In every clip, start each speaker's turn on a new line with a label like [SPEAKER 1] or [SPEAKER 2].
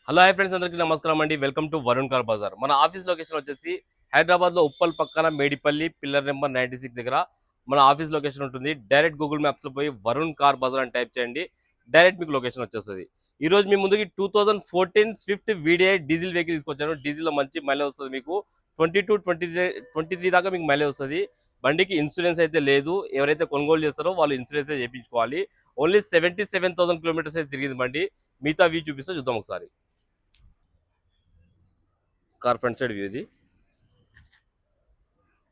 [SPEAKER 1] Hello hi friends, అందరికీ నమస్కారం అండి. Welcome to Varun Car Bazar. మన ఆఫీస్ లొకేషన్ వచ్చేసి హైదరాబాద్లో ఉప్పల్ పక్కన మేడిపల్లి పిల్లర్ నెంబర్ 96 దగ్గర మన ఆఫీస్ లొకేషన్ ఉంటుంది. డైరెక్ట్ గూగుల్ మ్యాప్స్లో పోయి వరుణ్ కార్ బజార్ అని టైప్ చేయండి, డైరెక్ట్ మీకు లొకేషన్ వచ్చేస్తుంది. ఈ రోజు మీ ముందుకి 2014 స్విఫ్ట్ వీడిఐ డీజిల్ వెహికల్ తీసుకొచ్చాను. డీజిల్లో మంచి మైలేజ్ వస్తుంది. మీకు 22-23 దాకా మీకు మైలేజ్ వస్తుంది. బండికి ఇన్సూరెన్స్ అయితే లేదు. ఎవరైతే కొనుగోలు చేస్తారో వాళ్ళు ఇన్సూరెన్స్ అయితే చేయించుకోవాలి. ఓన్లీ 77,000 కిలోమీటర్స్ అయితే తిరిగింది బండి. మిగతా వ్యూ చూపిస్తే చూద్దాం ఒకసారి. కార్ ఫ్రంట్ సైడ్ వ్యూ ఇది.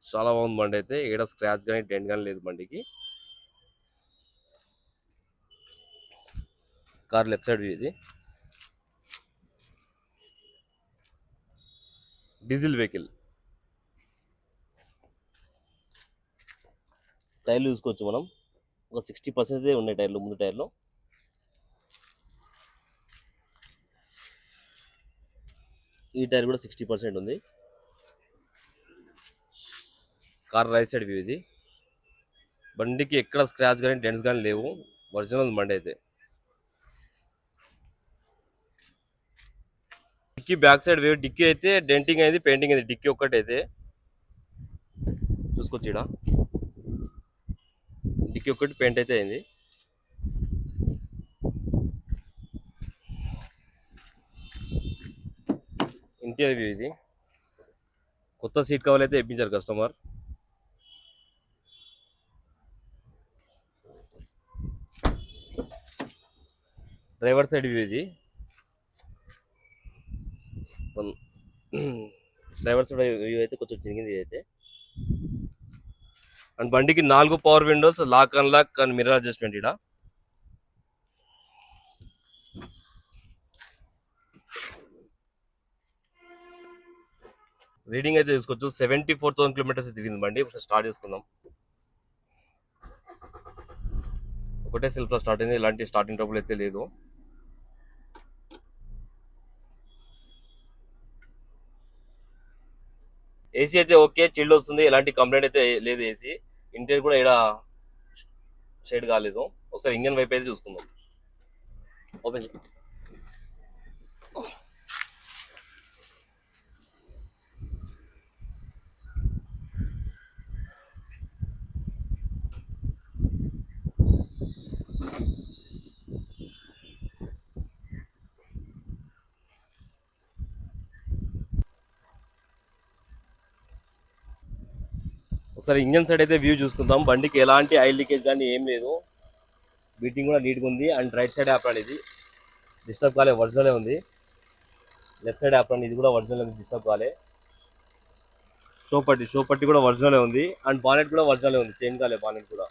[SPEAKER 1] చాలా బాగుంది బండి అయితే. ఏడ స్క్రాచ్ కానీ డెంట్ కానీ లేదు బండికి. కార్ లెఫ్ట్ సైడ్ వ్యూ ఇది. Diesel vehicle. టైర్లు చూసుకోవచ్చు మనం. ఒక 60% ఉన్నాయి టైర్లు, ముందు టైర్లో. ఈ టైర్ కూడా 60% ఉంది. కార్ రైట్ సైడ్ వ్యూ ఇది. బండికి ఎక్కడ స్క్రాచ్ కానీ డెంట్స్ కానీ లేవు. ఒరిజినల్ బండి అయితే. Dickey back side view. Dickey అయితే డెంటింగ్ అయింది, పెయింటింగ్ అయింది. డిక్కీ ఒక్కటైతే చూసుకోవచ్చు. ఇక్కడ డిక్కీ ఒక్కటి పెయింట్ అయితే అయింది. ఇంటీరియర్ వ్యూ ఇది. కొత్త సీట్ కవర్ అయితే వేయించారు కస్టమర్. డ్రైవర్ సైడ్ వ్యూ ఇది. డ్రైవర్ సైడ్ వ్యూ అయితే కొంచెం చిరిగింది అయితే. అండ్ బండికి 4 power windows, lock unlock and mirror adjustment. ఇక్కడ రీడింగ్ అయితే చూసుకోవచ్చు. 74,000 కిలోమీటర్స్ తిరిగింది బండి. ఒకసారి స్టార్ట్ చేసుకుందాం. ఒకటే సెల్ఫ్లో స్టార్ట్ అయింది. ఎలాంటి స్టార్టింగ్ ట్రబుల్ అయితే లేదు. ఏసీ అయితే ఓకే, చిల్డ్ వస్తుంది. ఎలాంటి కంప్లైంట్ అయితే లేదు. ఏసీ ఇంటీరియర్ కూడా ఇక్కడ షేడ్ కాలేదు. ఒకసారి ఇంజన్ వైపు అయితే చూసుకుందాం. ఓపెన్. ఒకసారి ఇంజన్ సైడ్ అయితే వ్యూ చూసుకుందాం. బండికి ఎలాంటి ఆయిల్ లీకేజ్ కానీ ఏం లేదు. బీటింగ్ కూడా నీట్గా ఉంది. అండ్ రైట్ సైడ్ యాప్రాన్ ఇది డిస్టర్బ్ కాలే, ఒరిజినలే ఉంది. లెఫ్ట్ సైడ్ యాప్రాన్ ఇది కూడా ఒరిజినల్ ఉంది, డిస్టర్బ్ కాలే. షో పట్టి కూడా ఒరిజినలే ఉంది. అండ్ బానెట్ కూడా ఒరిజినలే ఉంది, చేంజ్ కాలే. బానెట్ కూడా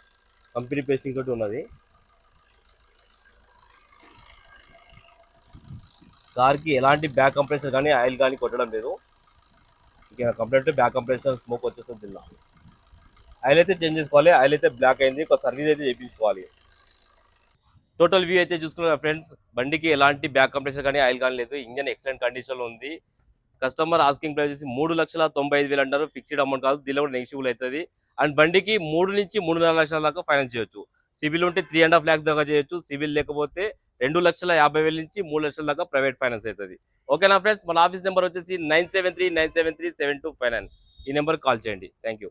[SPEAKER 1] కంపెనీ పేస్టింగ్ తోటి ఉన్నది. కార్కి ఎలాంటి బ్యాక్ కంప్రెసర్ కానీ ఆయిల్ కానీ కొట్టడం లేదు. ఇక కంప్లీట్ బ్యాక్ కంప్రెసర్ స్మోక్ వచ్చేస్తుంది జిల్లా. ఆయిల్ అయితే చేంజ్ చేసుకోవాలి. ఆయిల్ అయితే బ్లాక్ అయింది, ఒక సర్వీస్ అయితే చేయించుకోవాలి. టోటల్ వ్యూ అయితే చూసుకున్న ఫ్రెండ్స్, బండికి ఎలాంటి బ్యాక్ కంప్రెసర్ కానీ ఆయిల్ కానీ లేదు. ఇంజన్ ఎక్సలెంట్ కండిషన్లో ఉంది. కస్టమర్ ఆస్కింగ్ ప్రైస్ వచ్చి 3,95,000 అంటారు. ఫిక్స్డ్ అమౌంట్ కాదు, దీనిలో కూడా నెగిషియబుల్ అవుతుంది. అండ్ బండికి 3 నుంచి 3.5 లక్షల దాకా ఫైనాన్స్ చేయొచ్చు. సిబిల్ ఉంటే 3.5 lakhs దాకా చేయొచ్చు. సిబిల్ లేకపోతే 2,50,000 నుంచి 3 లక్షల దాకా ప్రైవేట్ ఫైనాన్స్ అవుతుంది. ఓకేనా ఫ్రెండ్స్, మన ఆఫీస్ నెంబర్ వచ్చేసి 9739737259. ఈ నెంబర్కి కాల్ చేయండి. Thank you.